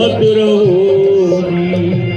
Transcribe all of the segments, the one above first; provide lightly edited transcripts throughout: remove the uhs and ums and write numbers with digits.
सलामत रहो जी।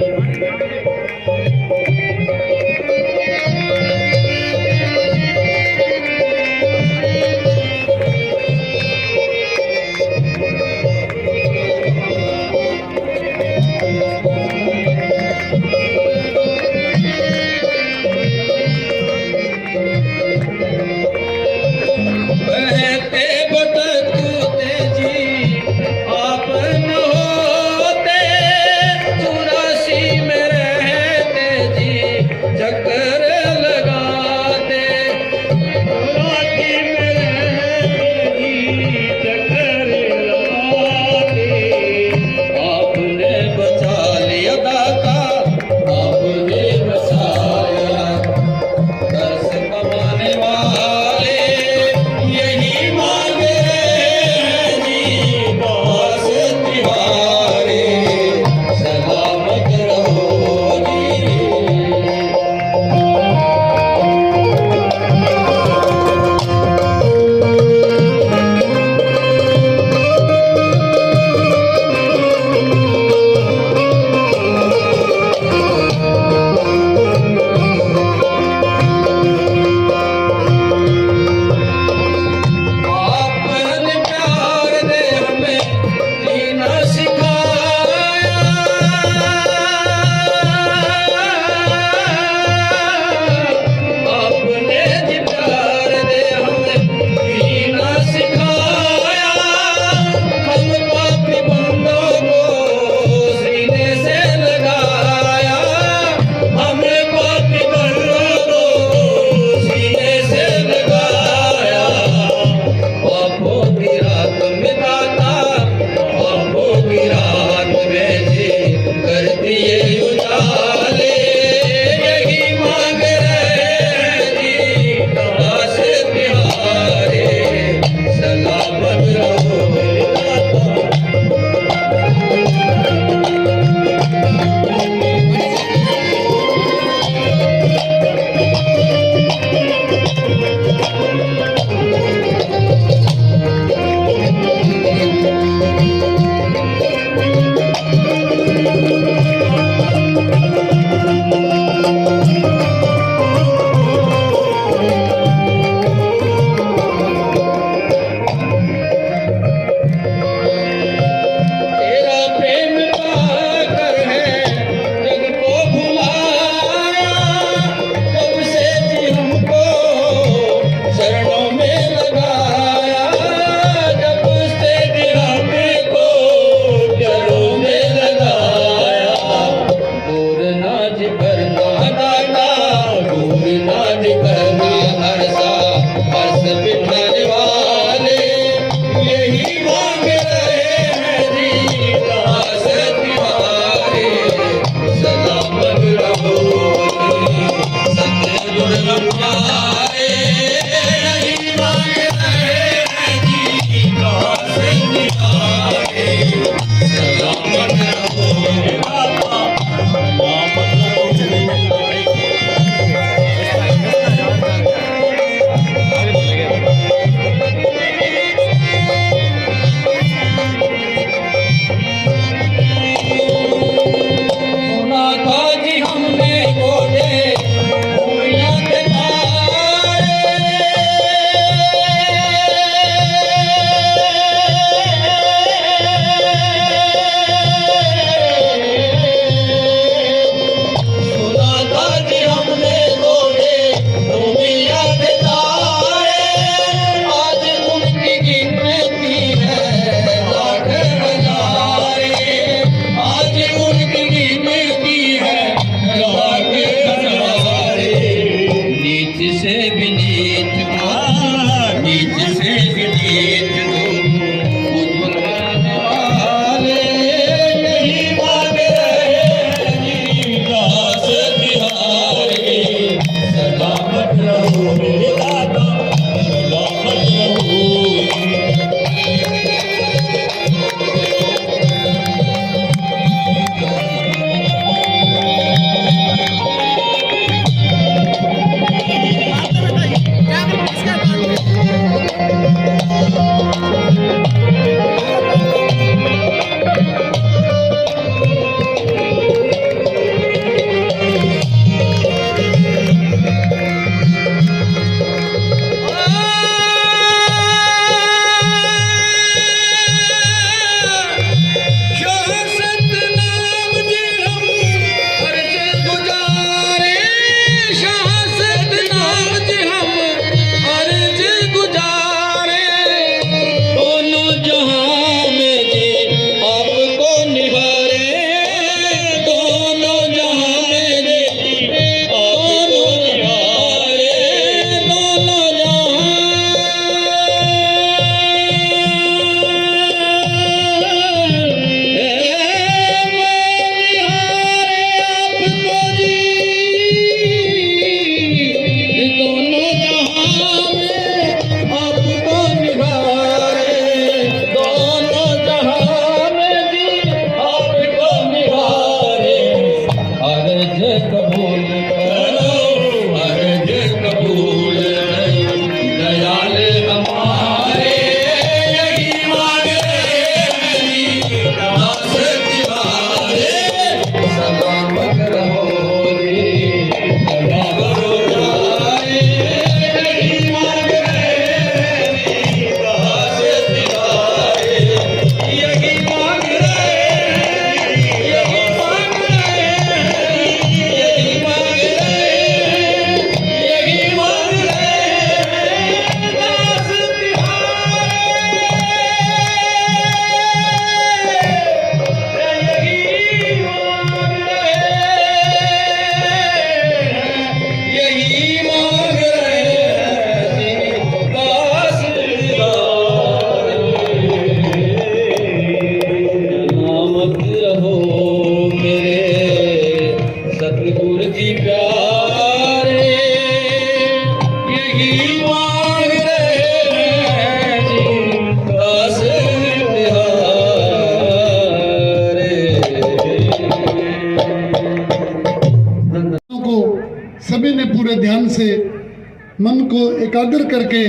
मन को एकाग्र करके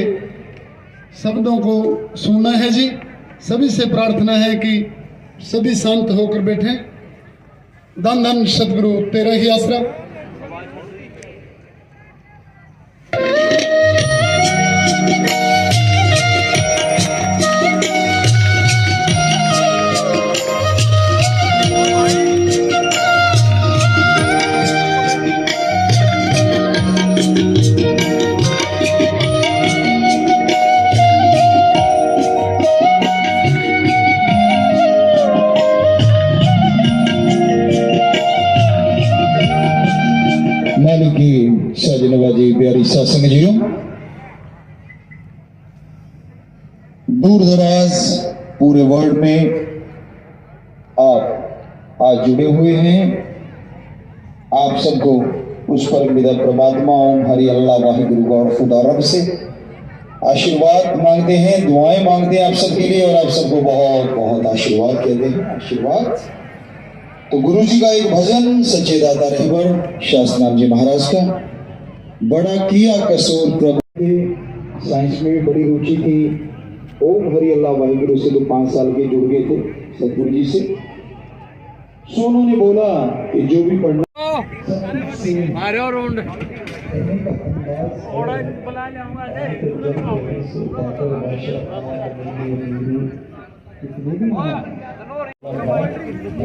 शब्दों को सुनना है जी। सभी से प्रार्थना है कि सभी शांत होकर बैठें। धन धन सदगुरु तेरा ही आसरा। मालिक की साजनवाजी प्यारी सत्संग जीओ, दूर दराज पूरे वर्ल्ड में आप आज जुड़े हुए हैं। आप सबको उस परम पिता परमात्मा ओम हरि अल्लाह वाहिगुरु गॉड खुदा रब से आशीर्वाद मांगते हैं, दुआएं मांगते हैं आप सबके लिए, और आप सबको बहुत बहुत आशीर्वाद कहते हैं। आशीर्वाद तो गुरु जी का एक भजन सच्चे दाता रहबर शास्त्रनाम जी महाराज का, बड़ा किया कसूर प्रभु के। साइंस में भी बड़ी रुचि थी। ओम हरि अल्लाह वाहिगुरु से तो 5 साल के जुड़ गए थे सतगुरु जी से। सो उन्होंने बोला कि जो भी पढ़ना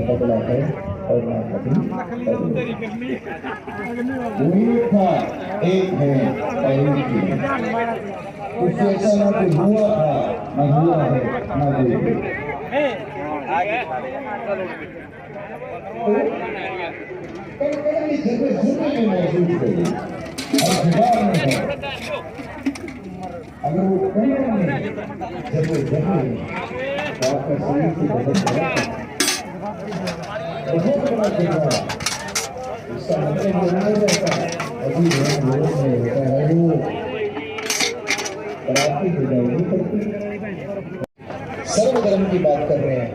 बदला है और ना एक है उससे ऐसा ना कोई हुआ था ना हुआ है ना अगर वो आपका शरीर से बहुत बड़ा जगह इसका मतलब बनाया जाता है। अभी होता है वो प्राप्ति हो जाएगी। सर्वधर्म की बात कर रहे हैं,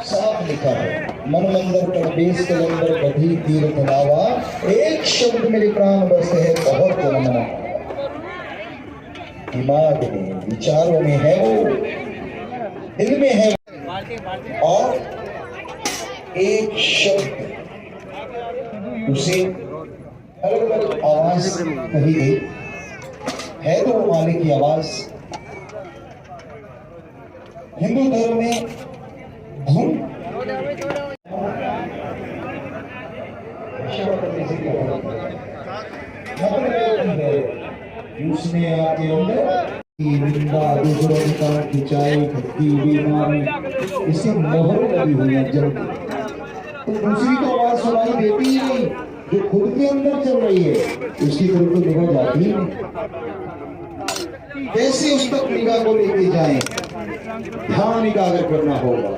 साफ लिखा है मन मंदिर परदेश कलंदर कभी तीर्थ नावा, एक शब्द मेरे प्राण बस है बहुत जन्मना। दिमाग में विचारों में है वो, दिल में है, और एक शब्द उसे अलग अलग आवाज कही गई है तो वो मालिक की आवाज। हिंदू धर्म में धुन उसने आपके अंदर निंदा दुर्गुणता खिंचाई भक्ति बीमारी इससे मोहर लगी हुई है जल्दी, तो दूसरी तो आवाज सुनाई देती ही नहीं। जो खुद के अंदर चल रही है उसकी तरफ तो निगाह जाती ही नहीं। कैसे उस तक निगाह को लेके जाए, ध्यान एकाग्र करना होगा,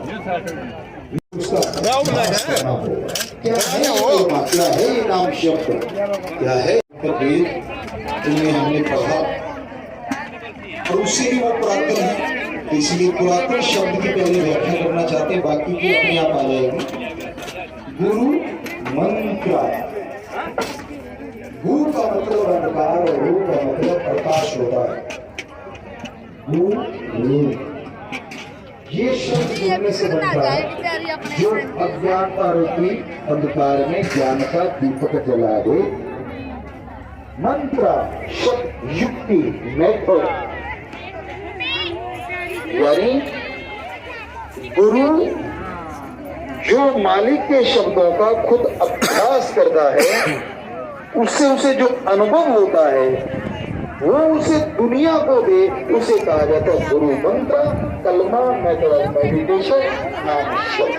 उसका करना होगा। क्या है वो बात, क्या है ये नाम शब्द, क्या है तुम्हें हमने पढ़ा और उससे भी वो पुरातन है, इसलिए पुरातन शब्द की पहले व्याख्या करना चाहते हैं, बाकी की अपने आप आ जाएगी। गुरु मंत्र, गुरु का मतलब अंधकार और रू का मतलब प्रकाश होता है। गुरु ये शब्द बोलने से बनता है जो अज्ञानता रूपी अंधकार में ज्ञान का दीपक जला दे। मंत्र शब्द युक्ति मेथड, यानी गुरु जो मालिक के शब्दों का खुद अभ्यास करता है, उससे उसे जो अनुभव होता है वो उसे दुनिया को दे, उसे कहा जाता है गुरु मंत्र, कलमा, मेथड ऑफ मेडिटेशन, नाम शब्द।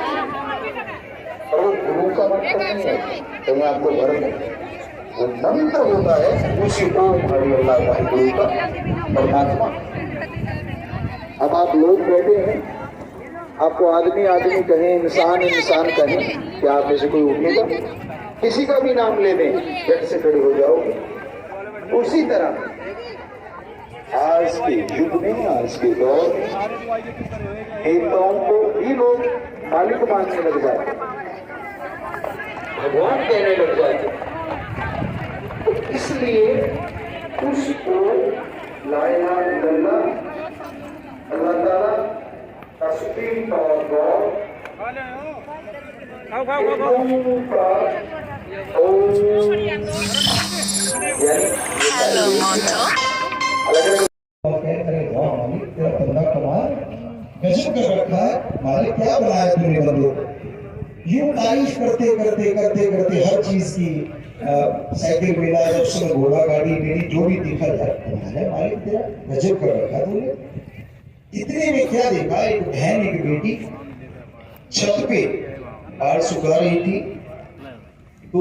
और वो गुरु का मतलब नहीं है, तो मैं आपको भर दूं, वो मंत्र होता है उसी ओम हरि अल्लाह वाहिगुरु का परमात्मा। अब आप लोग बैठे हैं, आपको आदमी आदमी कहें, इंसान इंसान कहें, क्या आप में से कोई उठेगा? किसी का भी नाम ले दें, झट से खड़े हो जाओगे। उसी तरह आज के युग में, आज के दौर में देवताओं को भी लोग मालिक मानने लग जाते, भगवान कहने लग जाते। तो इसलिए उसको ला इलाहा इल्लल्लाह अल्लाह ताला का supreme power God Hello, Moto. गजब कर रखा है मालिक, क्या बनाया तूने बंदे। यूं तारीफ करते करते करते करते हर चीज की साइकिल मिला, जब घोड़ा गाड़ी मिली, जो भी देखा जाए है मालिक तेरा गजब कर रखा तूने। इतने में क्या देखा, एक बहन एक बेटी छत पे बाल सुखा रही थी, तो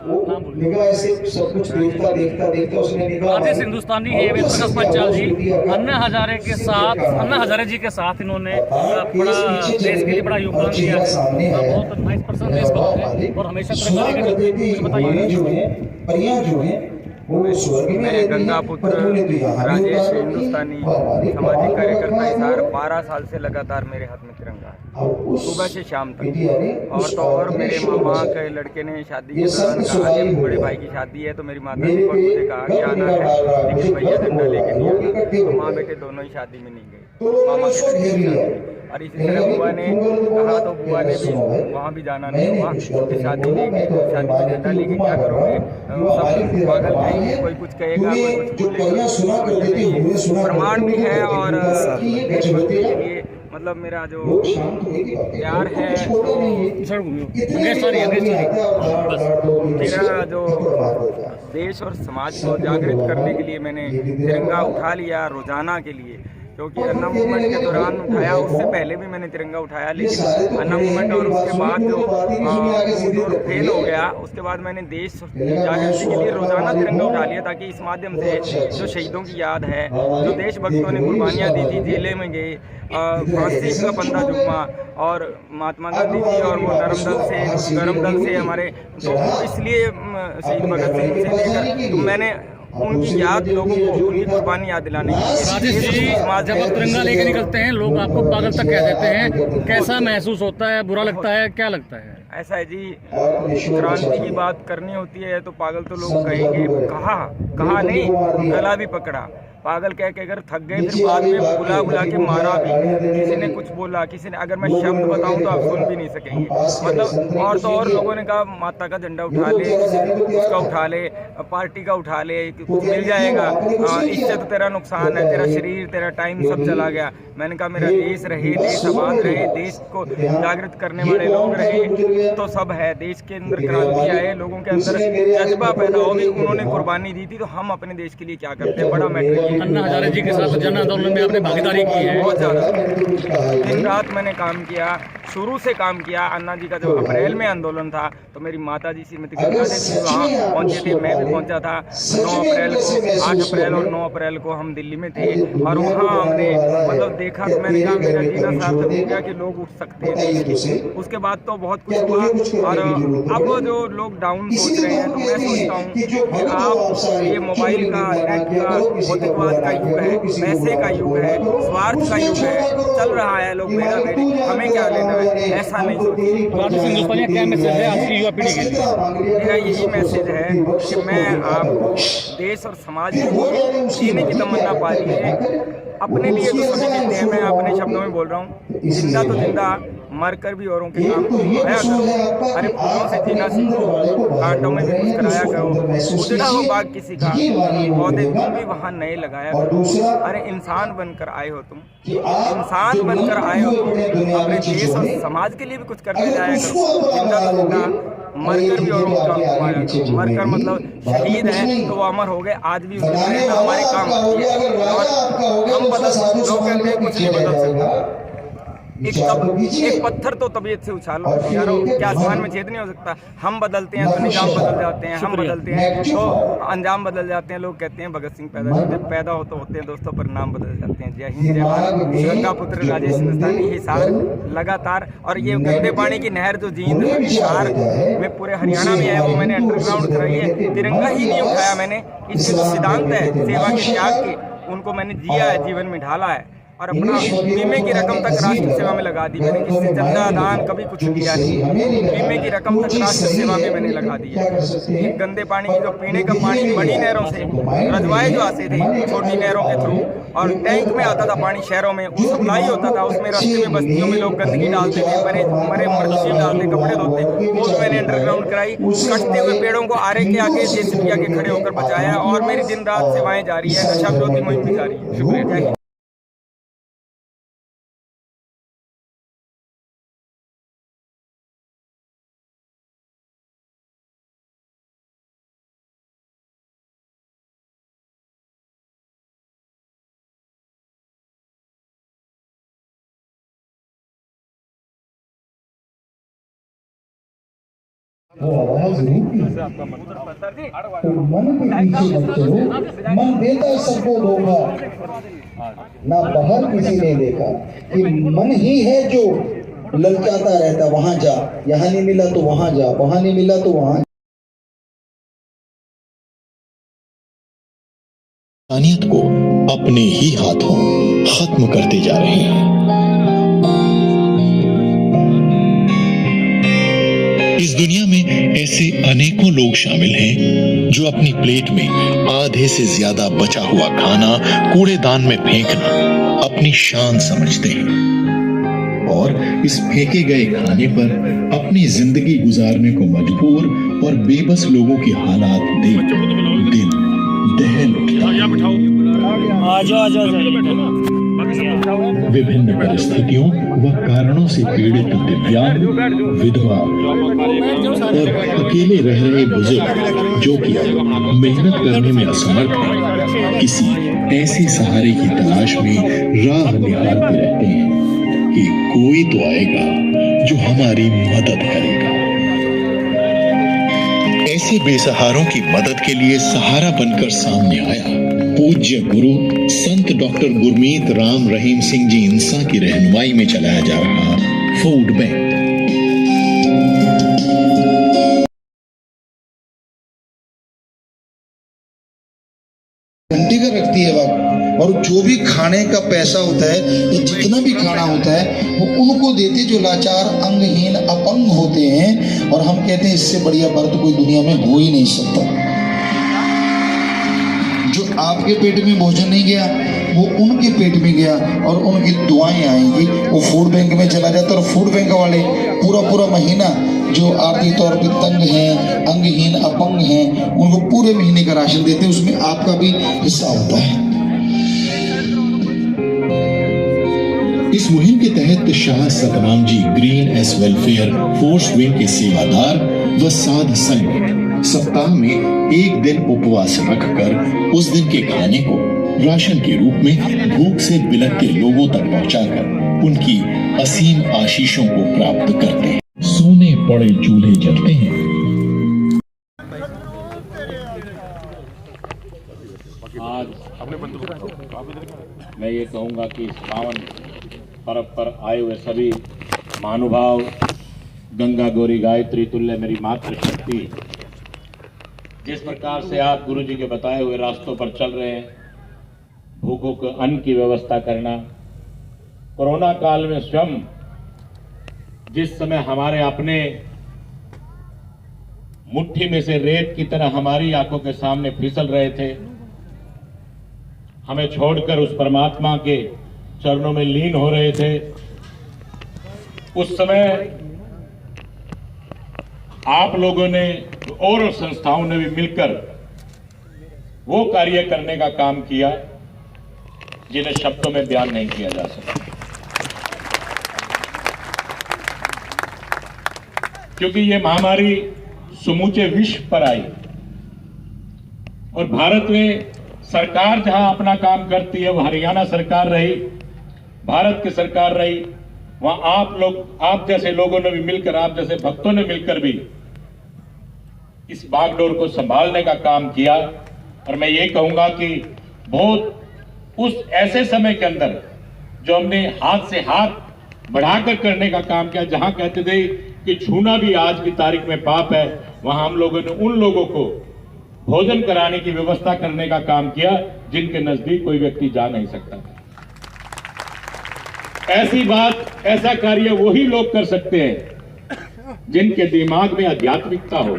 वो निगाह से सब कुछ देखता देखता देखता उसने निगाह आदेश हिंदुस्तानी प्रकाश पंचाल जी अन्ना हजारे के साथ, अन्ना हजारे जी के साथ इन्होंने बड़ा देश के लिए बड़ा योगदान दिया है। बहुत 22% देशभक्त हैं और हमेशा तिरंगा लेकर बताइए। जो है परियां जो है वो स्वर्ग में मैं गंगा पुत्र राजेश हिंदुस्तानी सामाजिक कार्यकर्ता हिसार 12 साल से लगातार मेरे हाथ में तिरंगा है, सुबह से शाम तक। और तो और मेरे मामा के लड़के ने शादी के दौरान कहा कि बड़े भाई की शादी है, तो मेरी माता जी को मुझे कहा कि आना है, लेकिन भैया झंडा लेके नहीं आना। तो माँ बेटे दोनों ही शादी में नहीं गए, मामा के और इसी तरह बुआ ने कहा, तो बुआ ने भी वहाँ भी जाना नहीं हुआ, उनकी शादी नहीं गई। शादी में झंडा लेके क्या करोगे, सब पागल कहेंगे, कोई कुछ कहेगा, कोई कुछ बोलेगा। प्रमाण भी है और देशभक्ति के लिए मतलब मेरा जो प्यार है, मेरा जो देश और समाज को जागृत करने के लिए मैंने तिरंगा उठा लिया रोजाना के लिए, क्योंकि अन्ना मूवमेंट के दौरान उठाया, उससे पहले भी मैंने तिरंगा उठाया, लेकिन अन्ना मूवमेंट और उसके बाद जो फेल हो गया, उसके बाद मैंने देश जागृति के लिए रोजाना तिरंगा उठा लिया, ताकि इस माध्यम से जो शहीदों की याद है, जो देशभक्तों ने कुर्बानियाँ दी थी, जेलें में गए, फांसी का फंदा जुम्मा, और महात्मा गांधी जी और वो गरम दल से हमारे, तो इसलिए शहीद भगत सिंह से लेकर तो मैंने उनकी याद लोगों को, उनकी कुर्बानी याद दिलाने की। राजेश जी, जब आप तिरंगा लेके निकलते हैं लोग आपको पागल तक कह देते हैं, कैसा महसूस होता है, बुरा लगता है, क्या लगता है? ऐसा है जी, क्रांति की बात करनी होती है तो पागल तो लोग कहेंगे, कहा नहीं, गला भी पकड़ा। पागल कह के अगर थक गए, फिर बाद में बुला के मारा भी। किसी ने कुछ बोला, किसी ने, अगर मैं शब्द बताऊं तो आप सुन भी नहीं सकेंगे। मतलब और तो और लोगों ने कहा माता का झंडा उठा ले, उसका उठा ले, पार्टी का उठा ले, कुछ मिल जाएगा, इससे तो तेरा नुकसान है, तेरा शरीर, तेरा टाइम सब चला गया। मैंने कहा मेरा देश रहे, देश आबाद रहे, देश को जागृत करने वाले लोग रहे, तो सब है। देश के अंदर क्रांति आए, लोगों के अंदर जज्बा पैदा हो गई, उन्होंने कुर्बानी दी थी, तो हम अपने देश के लिए क्या करते हैं, बड़ा मैटर। अन्ना हजारे जी के साथ जन आंदोलन में आपने भागीदारी की है, बहुत ज़्यादा, दिन रात मैंने काम किया, शुरू से काम किया। अन्ना जी का जब अप्रैल में आंदोलन था, तो मेरी माता जी श्रीमती गंगा देवी वहाँ पहुँचे थे, मैं भी पहुँचा था 9 अप्रैल को, 8 अप्रैल और 9 अप्रैल को हम दिल्ली में थे, और वहाँ हमने मतलब देखा, तो मैंने कहा मेरा जीना सार्थक हो गया कि लोग उठ सकते हैं। उसके बाद तो बहुत कुछ हुआ, और अब जो लोग डाउन सोच रहे हैं, तो मैं सोचता हूँ कि आप ये मोबाइल का, नेट का, भौतिकवाद का युग है, पैसे का युग है, स्वार्थ का युग है, चल रहा है, लोग मेरा बेटी, हमें क्या लेना है, ऐसा नहीं सोचिए। राजेश हिंदुस्तानी क्या मैसेज है आज की युवा पीढ़ी के लिए? मेरा यही मैसेज है कि मैं आपको देश और समाज को जीने की तमन्ना पा ली है, अपने लिए तो सभी जीते हैं, मैं अपने शब्दों में बोल रहा हूँ, जिंदा तो जिंदा, मर कर भी औरों के काम आया करो। अरे फूलों से जीना सीखो, कांटों में भी मुस्कुराया करो, उजड़ा हो बाग किसी का, पौधे तुम भी वहाँ नए लगाया करो। अरे इंसान बनकर आए हो तुम, इंसान बनकर आए हो तुम, अपने देश और समाज के लिए भी कुछ करने जाया करो। जिंदा तो जिंदा, मर कर भी औरों का काम आया करो। मर कर मतलब शहीद है तो वो अमर हो गए, आज भी उनकी हमारे काम आती है। और हम बदल, लोग कहते हैं कुछ नहीं बदल सकता, एक पत्थर तो तबीयत से उछालो यारो, क्या आसमान में छेद नहीं हो सकता। हम बदलते हैं तो निजाम बदल जाते हैं, हम बदलते हैं तो अंजाम बदल जाते हैं। लोग कहते हैं भगत सिंह पैदा होते हैं दोस्तों, पर नाम बदल जाते हैं। जय हिंद, जय भारत। गंगा पुत्र राजेश हिंदुस्तानी हिसार लगातार, और ये गंदे पानी की नहर जो जींद हिसार में पूरे हरियाणा में है, वो मैंने अंडरग्राउंड कराई है। तिरंगा ही नहीं उठाया मैंने, इसके जो सिद्धांत है सेवा के, त्याग के, उनको मैंने जिया है, जीवन में ढाला है। और अपना बीमे की रकम तक राष्ट्र सेवा में लगा दी मैंने। किसी चंदा दान कभी कुछ किया नहीं, बीमे की रकम तक राष्ट्र सेवा में मैंने लगा दी है। गंदे पानी की जो पीने का पानी बड़ी नहरों से रजवाए जो आते थे छोटी नहरों के थ्रू, और टैंक में आता था पानी शहरों में, वो सप्लाई होता था, उसमें रास्ते में बस्तियों में लोग गंदगी डालते थे, मरे मछली डालते, कपड़े धोते, वो मैंने अंडरग्राउंड कराई। कटते हुए पेड़ों को आरे के आगे जेसीबी आगे खड़े होकर बचाया, और मेरी दिन रात सेवाएं जारी है, नशा विरोधी मुहिम भी जारी है। शुक्रिया, जय हिंद। वो आवाज रूठी तो मन के पीछे मत चलो, मन देता सबको धोखा, ना बाहर किसी ने देखा कि मन ही है जो ललचाता रहता, वहां जा, यहाँ नहीं मिला तो वहां जा, वहां नहीं मिला तो वहां। इंसानियत को अपने ही हाथों खत्म करते जा रहे हैं। इस दुनिया में ऐसे अनेकों लोग शामिल हैं जो अपनी प्लेट में आधे से ज्यादा बचा हुआ खाना कूड़ेदान में फेंकना अपनी शान समझते हैं, और इस फेंके गए खाने पर अपनी जिंदगी गुजारने को मजबूर और बेबस लोगों की हालात देख दिल दहल उठता है। विभिन्न परिस्थितियों व कारणों से पीड़ित दिव्यांग, विधवा और अकेले रह रहे बुजुर्ग जो कि मेहनत करने में असमर्थ हैं, किसी ऐसे सहारे की तलाश में राह निहारते रहते हैं कि कोई तो आएगा जो हमारी मदद करेगा। ऐसे बेसहारों की मदद के लिए सहारा बनकर सामने आया पूज्य गुरु संत डॉक्टर गुरमीत राम रहीम सिंह जी इंसा की रहनुमाई में चलाया जा रहा फूड बैंक। घंटी का रखती है वक्त, और जो भी खाने का पैसा होता है, जितना भी खाना होता है, वो उनको देते जो लाचार, अंगहीन, अपंग होते हैं। और हम कहते हैं इससे बढ़िया व्रत कोई दुनिया में हो ही नहीं सकता। जो आपके पेट में भोजन नहीं गया वो उनके पेट में गया, और उनकी दुआएं आएंगी, वो फूड बैंक में चला जाता है। और फूड बैंक वाले पूरा महीना जो आर्थिक तौर पे तंग हैं, अंगहीन, अपंग हैं, उनको पूरे महीने का राशन देते हैं, उसमें आपका भी हिस्सा होता है। इस मुहिम के तहत Shah Satnam ji green S welfare force wing के सेवादार व साध संग सप्ताह में एक दिन उपवास रखकर उस दिन के खाने को राशन के रूप में भूख से बिलखते लोगों तक पहुंचाकर उनकी असीम आशीषों को प्राप्त करते हैं। सोने पड़े चूल्हे जलते हैं। आज मैं ये कहूँगा कि इस पावन पर्व पर आए हुए सभी महानुभाव, गंगा गौरी गायत्री तुल्य मेरी मातृशक्ति, जिस प्रकार से आप गुरु जी के बताए हुए रास्तों पर चल रहे हैं, भूखों को अन्न की व्यवस्था करना, कोरोना काल में स्वयं जिस समय हमारे अपने मुट्ठी में से रेत की तरह हमारी आंखों के सामने फिसल रहे थे, हमें छोड़कर उस परमात्मा के चरणों में लीन हो रहे थे, उस समय आप लोगों ने और संस्थाओं ने भी मिलकर वो कार्य करने का काम किया जिन्हें शब्दों में बयान नहीं किया जा सकता। क्योंकि ये महामारी समूचे विश्व पर आई और भारत में सरकार जहां अपना काम करती है, वो हरियाणा सरकार रही, भारत की सरकार रही, वहां आप जैसे लोगों ने भी मिलकर, आप जैसे भक्तों ने मिलकर भी इस बागडोर को संभालने का काम किया। और मैं ये कहूंगा कि बहुत उस ऐसे समय के अंदर जो हमने हाथ से हाथ बढ़ाकर करने का काम किया, जहां कहते थे कि छूना भी आज की तारीख में पाप है, वहां हम लोगों ने उन लोगों को भोजन कराने की व्यवस्था करने का काम किया जिनके नजदीक कोई व्यक्ति जा नहीं सकता था। ऐसी बात, ऐसा कार्य वही लोग कर सकते हैं जिनके दिमाग में आध्यात्मिकता हो,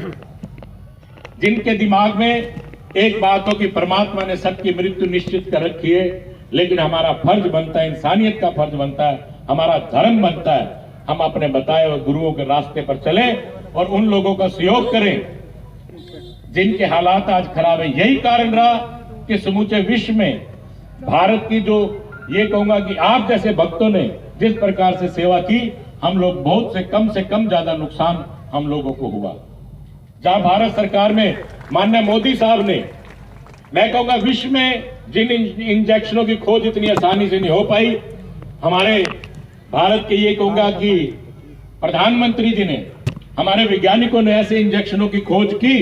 जिनके दिमाग में एक बात हो कि परमात्मा ने सबकी मृत्यु निश्चित कर रखी है, लेकिन हमारा फर्ज बनता है, इंसानियत का फर्ज बनता है, हमारा धर्म बनता है, हम अपने बताए हुए गुरुओं के रास्ते पर चलें और उन लोगों का सहयोग करें जिनके हालात आज खराब है। यही कारण रहा कि समूचे विश्व में भारत की जो, ये कहूंगा कि आप जैसे भक्तों ने जिस प्रकार से सेवा की, हम लोग बहुत से कम ज्यादा नुकसान हम लोगों को हुआ। जहां भारत सरकार में माननीय मोदी साहब ने, मैं कहूंगा विश्व में जिन इंजेक्शनों की खोज इतनी आसानी से नहीं हो पाई, हमारे भारत के, ये कहूंगा कि प्रधानमंत्री जी ने, हमारे वैज्ञानिकों ने ऐसे इंजेक्शनों की खोज की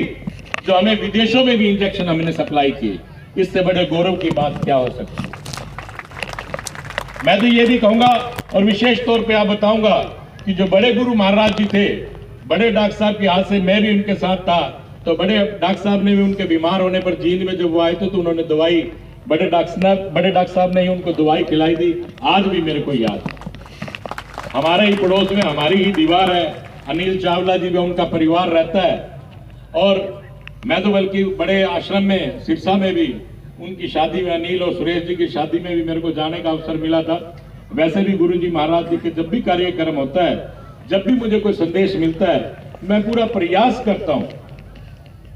जो हमें विदेशों में भी इंजेक्शन हमने सप्लाई किए। इससे बड़े गौरव की बात क्या हो सकती है। मैं तो ये भी कहूंगा और विशेष तौर पे आप बताऊंगा कि जो बड़े गुरु महाराज जी थे, बड़े डॉक्टर साहब के हाथ से मैं भी उनके साथ था, तो बड़े डॉक्टर साहब ने भी उनके बीमार होने पर जींद में जब वो आए थे तो उन्होंने दवाई, बड़े डॉक्टर साहब ने ही उनको दवाई खिलाई थी। आज भी मेरे को याद है, हमारे ही पड़ोस में हमारी ही दीवार है, अनिल चावला जी भी, उनका परिवार रहता है। और मैं तो बल्कि बड़े आश्रम में सिरसा में भी उनकी शादी में, अनिल और सुरेश जी की शादी में भी मेरे को जाने का अवसर मिला था। वैसे भी गुरु जी महाराज जी के जब भी कार्यक्रम होता है, जब भी मुझे कोई संदेश मिलता है, मैं पूरा प्रयास करता हूं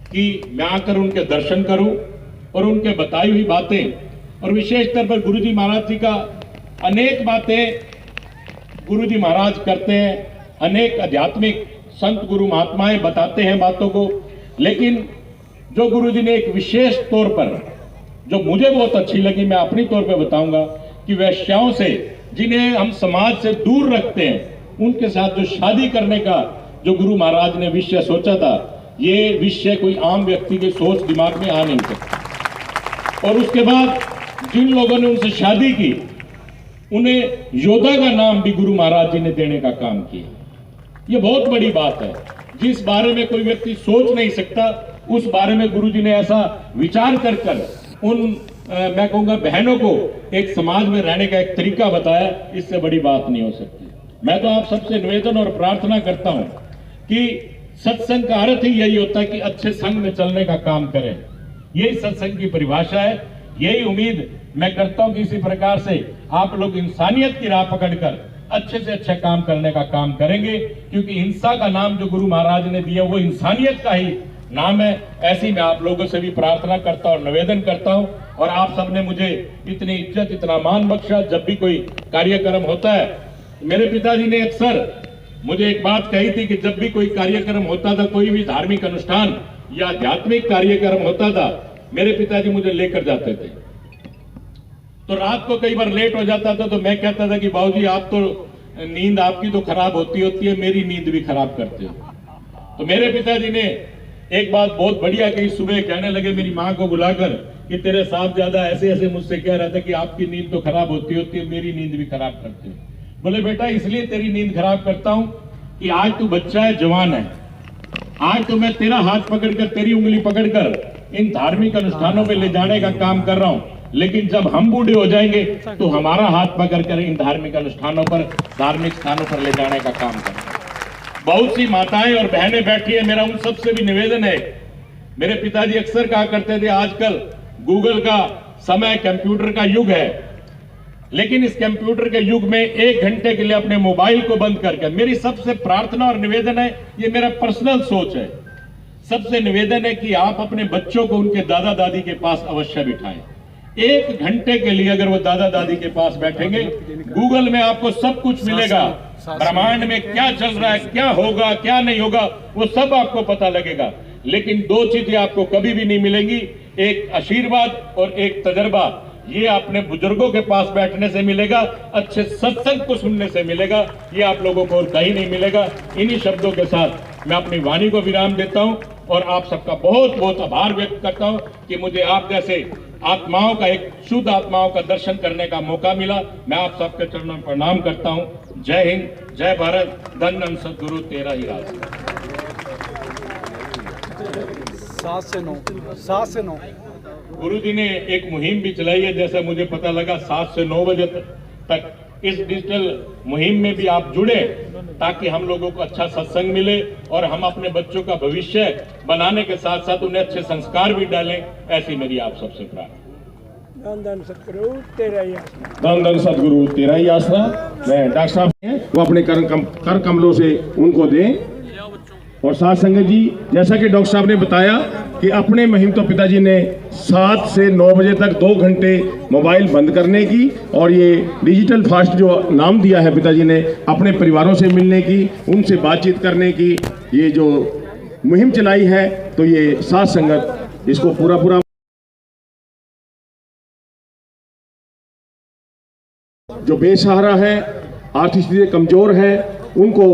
कि मैं आकर उनके दर्शन करूं और उनके बताई हुई बातें, और विशेष तौर पर गुरु जी महाराज जी का अनेक बातें गुरु जी महाराज करते हैं, अनेक आध्यात्मिक संत गुरु महात्माएं बताते हैं बातों को, लेकिन जो गुरु जी ने एक विशेष तौर पर जो मुझे बहुत अच्छी लगी, मैं अपनी तौर पे बताऊंगा कि वैश्याओं से, जिन्हें हम समाज से दूर रखते हैं, उनके साथ जो शादी करने का जो गुरु महाराज ने विषय सोचा था, ये विषय कोई आम व्यक्ति के सोच दिमाग में आ नहीं सकता। और उसके बाद जिन लोगों ने उनसे शादी की, उन्हें योद्धा का नाम भी गुरु महाराज जी ने देने का काम किया। ये बहुत बड़ी बात है, जिस बारे में कोई व्यक्ति सोच नहीं सकता, उस बारे में गुरु जी ने ऐसा विचार कर उन मैं कहूंगा बहनों को एक समाज में रहने का एक तरीका बताया। इससे बड़ी बात नहीं हो सकती। मैं तो आप सबसे निवेदन और प्रार्थना करता हूं कि सत्संग का अर्थ ही यही होता है कि अच्छे संग में चलने का काम करें। यही सत्संग की परिभाषा है। यही उम्मीद मैं करता हूं कि इसी प्रकार से आप लोग इंसानियत की राह पकड़कर अच्छे से अच्छा काम करने का काम करेंगे, क्योंकि हिंसा का नाम जो गुरु महाराज ने दिया वो इंसानियत का ही नाम है। ऐसी मैं आप लोगों से भी प्रार्थना करता और निवेदन करता हूं, और आप सबने मुझे इतनी इज्जत, इतना मान बख्शा। जब भी कोई कार्यक्रम होता है, मेरे पिताजी ने अक्सर मुझे एक बात कही थी कि जब भी कोई कार्यक्रम होता था, कोई भी धार्मिक अनुष्ठान या आध्यात्मिक कार्यक्रम होता था, मेरे पिताजी मुझे लेकर जाते थे। तो रात को कई बार लेट हो जाता था, तो मैं कहता था कि बाबूजी आप तो नींद आपकी तो खराब होती है, मेरी नींद भी खराब करते हो। तो मेरे पिताजी ने एक बात बहुत बढ़िया कही, सुबह कहने लगे मेरी माँ को बुलाकर कि तेरे साहबजादा ऐसे ऐसे मुझसे कह रहा था कि आपकी नींद तो खराब होती है, मेरी नींद भी खराब करते हो। बोले बेटा इसलिए तेरी नींद खराब करता हूं कि आज तू बच्चा है, जवान है, आज तो मैं तेरा हाथ पकड़कर, तेरी उंगली पकड़कर इन धार्मिक अनुष्ठानों में ले जाने का काम कर रहा हूं, लेकिन जब हम बूढ़े हो जाएंगे तो हमारा हाथ पकड़कर इन धार्मिक अनुष्ठानों पर, धार्मिक स्थानों पर ले जाने का काम करना। बहुत सी माताएं और बहनें बैठी है, मेरा उन सबसे भी निवेदन है। मेरे पिताजी अक्सर कहा करते थे आजकल गूगल का समय, कंप्यूटर का युग है, लेकिन इस कंप्यूटर के युग में 1 घंटे के लिए अपने मोबाइल को बंद करके, मेरी सबसे प्रार्थना और निवेदन है, ये मेरा पर्सनल सोच है, सबसे निवेदन है कि आप अपने बच्चों को उनके दादा दादी के पास अवश्य बिठाएं। 1 घंटे के लिए अगर वो दादा दादी के पास बैठेंगे, गूगल में आपको सब कुछ मिलेगा, ब्रह्मांड में क्या चल रहा है, क्या होगा, क्या नहीं होगा, वो सब आपको पता लगेगा। लेकिन 2 चीजें आपको कभी भी नहीं मिलेंगी, एक आशीर्वाद और एक तजर्बा। ये अपने बुजुर्गों के पास बैठने से मिलेगा, अच्छे सत्संग को सुनने से मिलेगा, ये आप लोगों को और कहीं नहीं मिलेगा। इन्हीं शब्दों के साथ मैं अपनी वाणी को विराम देता हूं और आप सबका बहुत बहुत आभार व्यक्त करता हूं कि मुझे आप जैसे आत्माओं का, एक शुद्ध आत्माओं का दर्शन करने का मौका मिला। मैं आप सबके चरणों में प्रणाम करता हूं। जय हिंद, जय भारत, धन धन सद्गुरु तेरा ही राज। 7 से 9 गुरु जी ने एक मुहिम भी चलाई है, जैसा मुझे पता लगा 7 से 9 बजे तक इस डिजिटल मुहिम में भी आप जुड़े, ताकि हम लोगों को अच्छा सत्संग मिले और हम अपने बच्चों का भविष्य बनाने के साथ साथ उन्हें अच्छे संस्कार भी डालें। ऐसी मेरी आप सबसे प्रार्थना। धन धन सतगुरु तेरा ही आसरा। धन धन सतगुरु तेरा ही आसरा। मैं डॉक्टर साहब हैं, वो अपने कर कमलों से उनको दें। और साथ संगत जी, जैसा कि डॉक्टर साहब ने बताया कि अपने मुहिम तो पिताजी ने 7 से 9 बजे तक 2 घंटे मोबाइल बंद करने की, और ये डिजिटल फास्ट जो नाम दिया है पिताजी ने, अपने परिवारों से मिलने की, उनसे बातचीत करने की, ये जो मुहिम चलाई है, तो ये साथ संगत इसको पूरा जो बेसहारा है, आर्थिक स्थिति से कमजोर है, उनको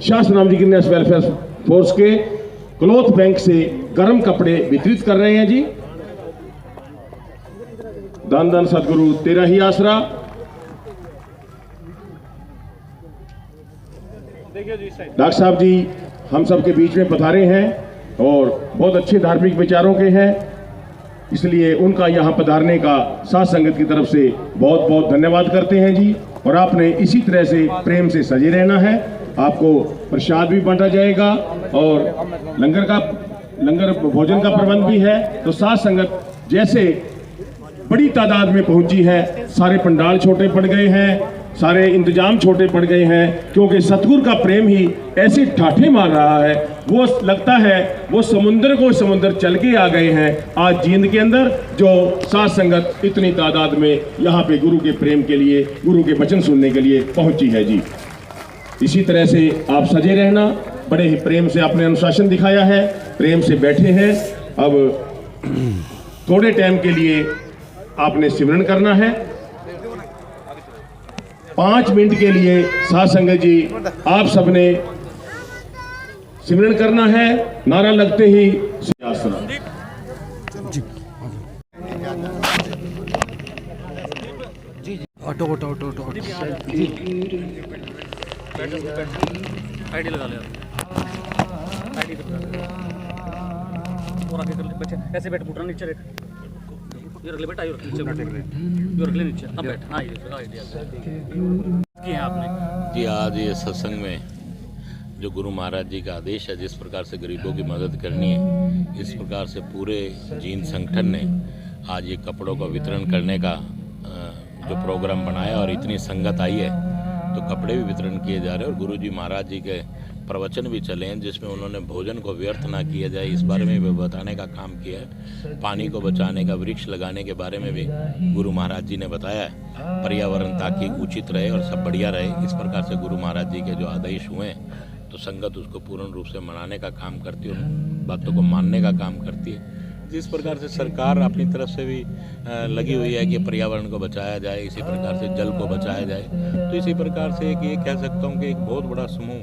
शास्त्र नाम जी ग्रीन वेलफेयर फोर्स के क्लॉथ बैंक से गर्म कपड़े वितरित कर रहे हैं जी। धन धन सतगुरु तेरा ही आसरा। डॉक्टर साहब जी हम सबके बीच में पधारे हैं और बहुत अच्छे धार्मिक विचारों के हैं, इसलिए उनका यहाँ पधारने का साथ संगत की तरफ से बहुत बहुत धन्यवाद करते हैं जी। और आपने इसी तरह से प्रेम से सजे रहना है। आपको प्रसाद भी बांटा जाएगा और लंगर भोजन का प्रबंध भी है। तो साथ संगत जैसे बड़ी तादाद में पहुंची है, सारे पंडाल छोटे पड़ गए हैं, सारे इंतजाम छोटे पड़ गए हैं, क्योंकि सतगुरु का प्रेम ही ऐसे ठाठे मार रहा है। वो लगता है वो समुद्र चल के आ गए हैं आज जींद के अंदर, जो साथ संगत इतनी तादाद में यहाँ पे गुरु के प्रेम के लिए, गुरु के वचन सुनने के लिए पहुंची है जी। इसी तरह से आप सजे रहना। बड़े ही प्रेम से आपने अनुशासन दिखाया है, प्रेम से बैठे हैं। अब थोड़े टाइम के लिए आपने सिमरन करना है। 5 मिनट के लिए साथ संगत जी आप सबने सिमरन करना है। नारा लगते ही सिंहासन। आईडी लगा ले आईडी और आगे कर ले बच्चे, ऐसे बैठ, घुटना नीचे रख, ये रख ले बेटा, ये रख नीचे, ये रख ले नीचे, अब बैठ। हाँ ये आइडिया की है आपने जी। आज ये सत्संग में जो गुरु महाराज जी का आदेश है, जिस प्रकार से गरीबों की मदद करनी है, इस प्रकार से पूरे जींद संगठन ने आज ये कपड़ों का वितरण करने का जो प्रोग्राम बनाया और इतनी संगत आई है, तो कपड़े भी वितरण किए जा रहे हैं। और गुरु जी महाराज जी के प्रवचन भी चले हैं, जिसमें उन्होंने भोजन को व्यर्थ ना किया जाए इस बारे में भी बताने का काम किया है। पानी को बचाने का, वृक्ष लगाने के बारे में भी गुरु महाराज जी ने बताया है। पर्यावरण ताकि उचित रहे और सब बढ़िया रहे, इस प्रकार से गुरु महाराज जी के जो आदेश हुए हैं, तो संगत उसको पूर्ण रूप से मनाने का काम करती है, उन बातों को मानने का काम करती है। जिस प्रकार से सरकार अपनी तरफ से भी लगी हुई है कि पर्यावरण को बचाया जाए, इसी प्रकार से जल को बचाया जाए, तो इसी प्रकार से एक ये कह सकता हूँ कि एक बहुत बड़ा समूह,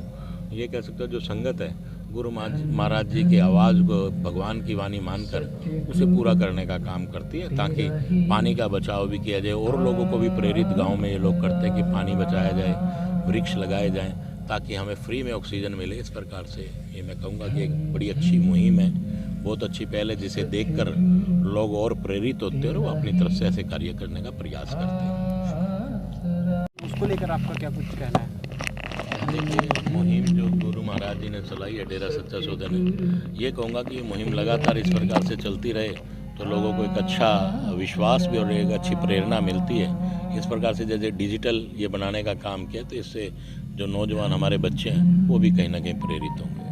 ये कह सकता हूँ जो संगत है, गुरु महाराज जी की आवाज़ को भगवान की वाणी मानकर उसे पूरा करने का काम करती है, ताकि पानी का बचाव भी किया जाए। और लोगों को भी प्रेरित गाँव में ये लोग करते हैं कि पानी बचाया जाए, वृक्ष लगाए जाएँ, ताकि हमें फ्री में ऑक्सीजन मिले। इस प्रकार से ये मैं कहूँगा कि एक बड़ी अच्छी मुहिम है, बहुत अच्छी पहल है, जिसे देखकर लोग और प्रेरित होते हैं और वो अपनी तरफ से ऐसे कार्य करने का प्रयास करते हैं। उसको लेकर आपका क्या कुछ कहना है? देखिए, मुहिम जो गुरु महाराज जी ने चलाई है डेरा सच्चा सौदा ने, ये कहूँगा कि ये मुहिम लगातार इस प्रकार से चलती रहे, तो लोगों को एक अच्छा विश्वास भी और एक अच्छी प्रेरणा मिलती है। इस प्रकार से जैसे डिजिटल ये बनाने का काम किया, तो इससे जो नौजवान हमारे बच्चे हैं वो भी कहीं ना कहीं प्रेरित होंगे।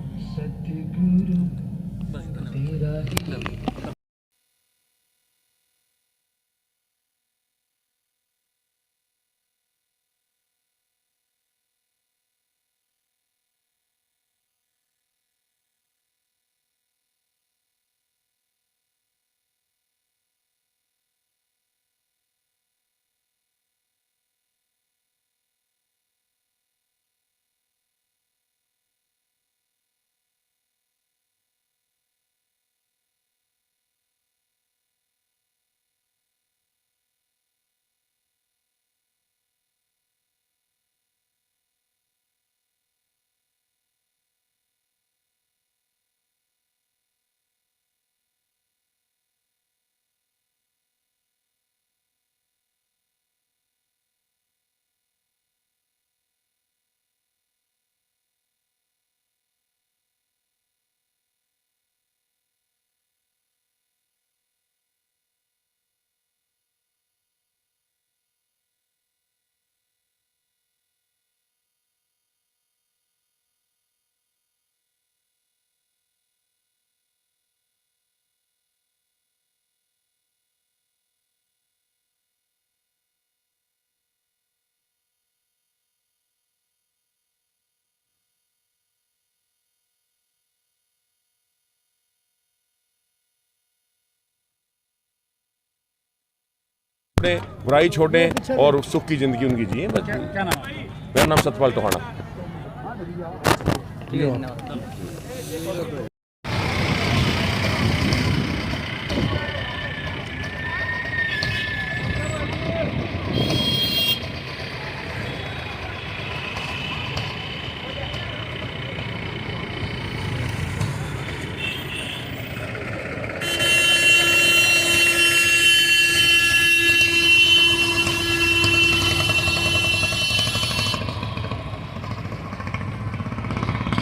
छोड़ें, बुराई छोड़ें और सुख की ज़िंदगी उनकी जिए। बस क्या नाम है? मेरा नाम सतपाल टोहाना। ठीक है, धन्यवाद।